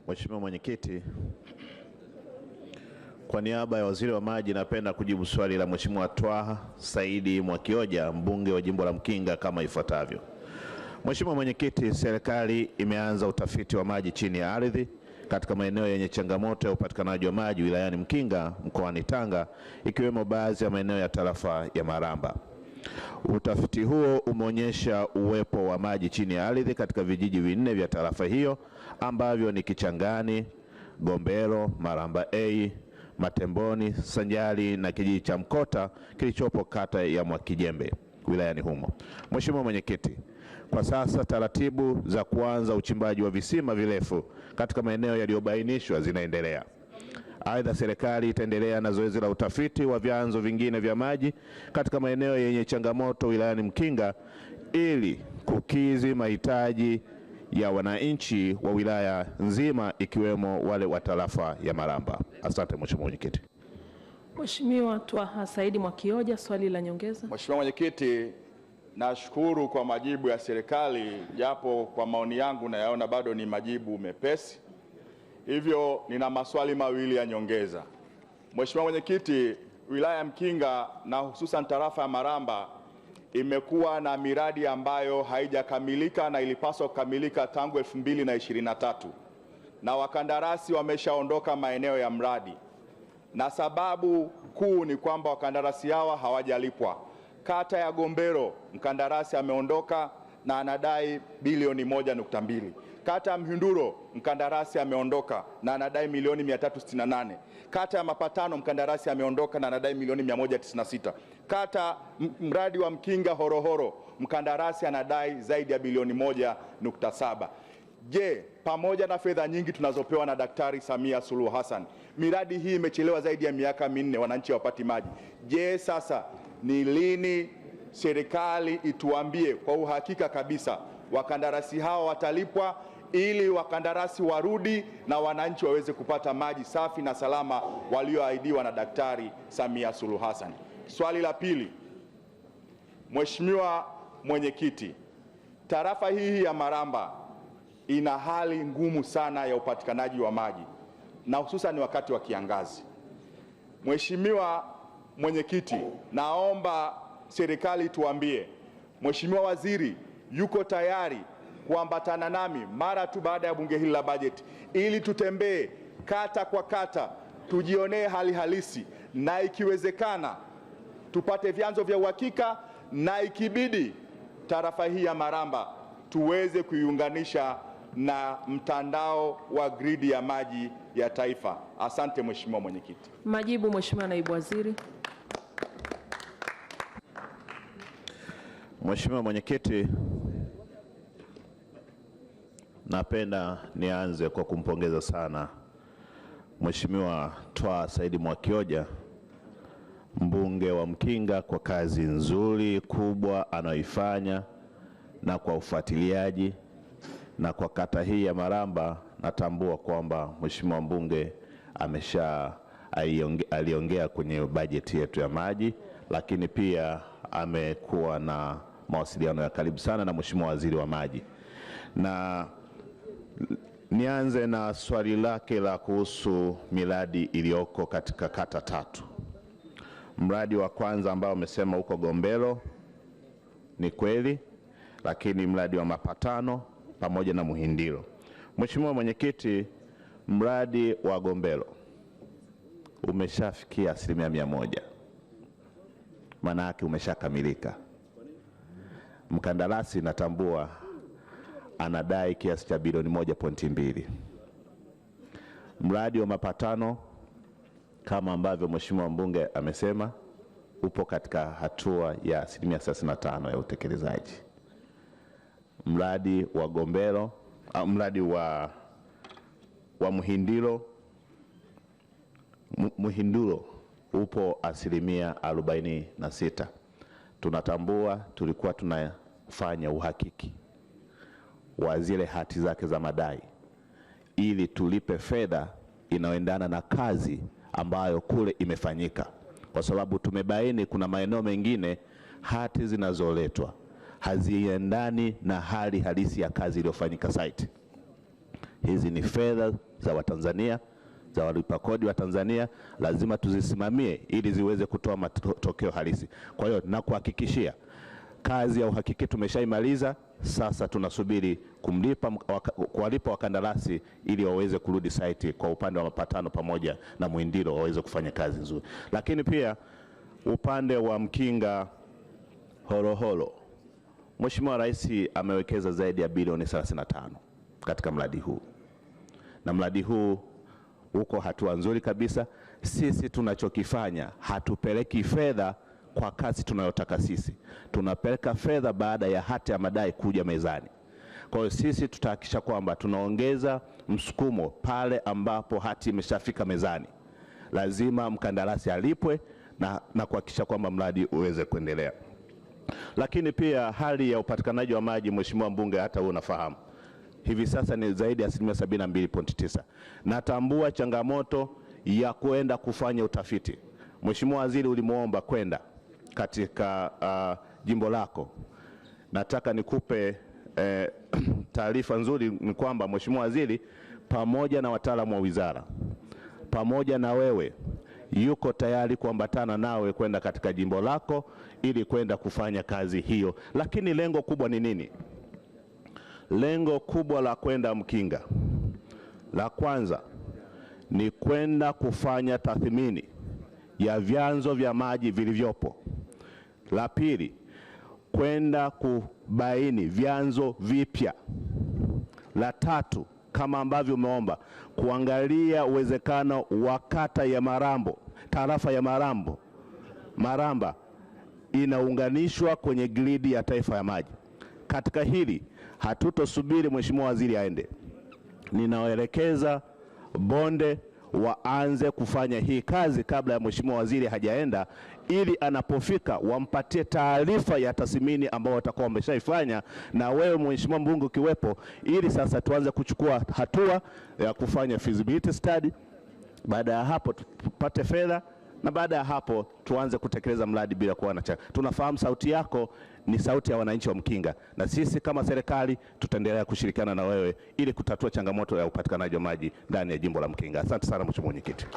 Mheshimiwa Mwenyekiti, kwa niaba ya Waziri wa Maji napenda kujibu swali la Mheshimiwa Twaha Saidi Mwakioja, mbunge wa Jimbo la Mkinga kama ifuatavyo. Mheshimiwa Mwenyekiti, serikali imeanza utafiti wa maji chini ya ardhi katika maeneo yenye changamoto ya upatikanaji wa maji wilayani Mkinga mkoani Tanga, ikiwemo baadhi ya maeneo ya tarafa ya Maramba. Utafiti huo umeonyesha uwepo wa maji chini ya ardhi katika vijiji vinne vya tarafa hiyo ambavyo ni Kichangani, Gombero, Maramba A, Matemboni, Sanjari na kijiji cha Mkota kilichopo kata ya Mwakijembe wilayani humo. Mheshimiwa Mwenyekiti, kwa sasa taratibu za kuanza uchimbaji wa visima virefu katika maeneo yaliyobainishwa zinaendelea. Aidha, serikali itaendelea na zoezi la utafiti wa vyanzo vingine vya maji katika maeneo yenye changamoto wilayani Mkinga ili kukidhi mahitaji ya wananchi wa wilaya nzima ikiwemo wale wa tarafa ya Maramba. Asante Mheshimiwa Mwenyekiti. Mheshimiwa Twaha Saidi Mwakioja, swali la nyongeza. Mheshimiwa Mwenyekiti, nashukuru kwa majibu ya serikali, japo kwa maoni yangu nayaona bado ni majibu mepesi. Hivyo nina maswali mawili ya nyongeza. Mheshimiwa Mwenyekiti, wilaya ya Mkinga na hususan tarafa ya Maramba imekuwa na miradi ambayo haijakamilika na ilipaswa kukamilika tangu 2023 na wakandarasi wameshaondoka maeneo ya mradi, na sababu kuu ni kwamba wakandarasi hawa hawajalipwa. Kata ya Gombero mkandarasi ameondoka na anadai bilioni 1.2. Kata ya Mhinduro mkandarasi ameondoka na anadai milioni 368. Kata ya Mapatano mkandarasi ameondoka na anadai milioni 196. Kata mradi wa Mkinga Horohoro mkandarasi anadai zaidi ya bilioni 1.7. Je, pamoja na fedha nyingi tunazopewa na Daktari Samia Suluhu Hassan, miradi hii imechelewa zaidi ya miaka 4, wananchi hawapati maji. Je, sasa ni lini serikali ituambie kwa uhakika kabisa wakandarasi hao watalipwa ili wakandarasi warudi na wananchi waweze kupata maji safi na salama walioahidiwa na Daktari Samia Suluhu Hassan? Swali la pili, Mheshimiwa Mwenyekiti, tarafa hii ya Maramba ina hali ngumu sana ya upatikanaji wa maji na hususan wakati wa kiangazi. Mheshimiwa Mwenyekiti, naomba serikali tuambie, Mheshimiwa Waziri yuko tayari kuambatana nami mara tu baada ya bunge hili la bajeti ili tutembee kata kwa kata, tujionee hali halisi, na ikiwezekana tupate vyanzo vya uhakika, na ikibidi tarafa hii ya Maramba tuweze kuiunganisha na mtandao wa gridi ya maji ya taifa. Asante Mheshimiwa Mwenyekiti. Majibu Mheshimiwa Naibu Waziri. Mheshimiwa Mwenyekiti, napenda nianze kwa kumpongeza sana Mheshimiwa Twaha Saidi Mwakioja, mbunge wa Mkinga, kwa kazi nzuri kubwa anayoifanya na kwa ufuatiliaji, na kwa kata hii ya Maramba natambua kwamba Mheshimiwa mbunge aliongea kwenye bajeti yetu ya maji, lakini pia amekuwa na mawasiliano ya karibu sana na Mheshimiwa Waziri wa Maji. Na nianze na swali lake la kuhusu miradi iliyoko katika kata 3. Mradi wa kwanza ambao amesema huko Gombero ni kweli, lakini mradi wa Mapatano pamoja na Muhindiro. Mheshimiwa Mwenyekiti, mradi wa Gombero umeshafikia 100%. Maana yake umeshakamilika. Mkandarasi natambua anadai kiasi cha bilioni 1.2. Mradi wa Mapatano kama ambavyo Mheshimiwa mbunge amesema upo katika hatua ya 35% ya utekelezaji. Mradi wa Gombero, mradi wa Muhindiro upo 46%. Tunatambua tulikuwa tunafanya uhakiki wa zile hati zake za madai ili tulipe fedha inayoendana na kazi ambayo kule imefanyika, kwa sababu tumebaini kuna maeneo mengine hati zinazoletwa haziendani na hali halisi ya kazi iliyofanyika site. Hizi ni fedha za Watanzania, za walipa kodi wa Tanzania, lazima tuzisimamie ili ziweze kutoa matokeo halisi. Kwa hiyo nakuhakikishia kazi ya uhakiki tumeshaimaliza, sasa tunasubiri kuwalipa wakandarasi ili waweze kurudi site kwa upande wa mapatano pamoja na Muhindilo waweze kufanya kazi nzuri. Lakini pia upande wa Mkinga Horohoro, Mheshimiwa Rais amewekeza zaidi ya bilioni 35 katika mradi huu, na mradi huu uko hatua nzuri kabisa. Sisi tunachokifanya, hatupeleki fedha kwa kasi tunayotaka sisi, tunapeleka fedha baada ya hati ya madai kuja mezani. Kwa hiyo sisi tutahakikisha kwamba tunaongeza msukumo pale ambapo hati imeshafika mezani, lazima mkandarasi alipwe na kuhakikisha kwamba mradi uweze kuendelea. Lakini pia hali ya upatikanaji wa maji, Mheshimiwa Mbunge, hata wewe unafahamu hivi sasa ni zaidi ya 72.9. Natambua changamoto ya kwenda kufanya utafiti. Mheshimiwa Waziri, ulimuomba kwenda katika jimbo lako. Nataka nikupe taarifa nzuri, ni kwamba Mheshimiwa Waziri pamoja na wataalamu wa wizara pamoja na wewe yuko tayari kuambatana nawe kwenda katika jimbo lako ili kwenda kufanya kazi hiyo. Lakini lengo kubwa ni nini? Lengo kubwa la kwenda Mkinga, la kwanza ni kwenda kufanya tathmini ya vyanzo vya maji vilivyopo. La pili, kwenda kubaini vyanzo vipya. La tatu, kama ambavyo umeomba, kuangalia uwezekano wa kata ya Marambo, tarafa ya Maramba inaunganishwa kwenye gridi ya taifa ya maji. Katika hili hatutosubiri Mheshimiwa Waziri aende. Ninawaelekeza bonde waanze kufanya hii kazi kabla ya Mheshimiwa Waziri hajaenda, ili anapofika wampatie taarifa ya tathmini ambao watakuwa wameshaifanya, na wewe Mheshimiwa Mbunge ukiwepo, ili sasa tuanze kuchukua hatua ya kufanya feasibility study. Baada ya hapo tupate fedha, na baada ya hapo tuanze kutekeleza mradi bila kuwa na tunafahamu sauti yako ni sauti ya wananchi wa Mkinga, na sisi kama serikali tutaendelea kushirikiana na wewe ili kutatua changamoto ya upatikanaji wa maji ndani ya jimbo la Mkinga. Asante sana Mheshimiwa Mwenyekiti.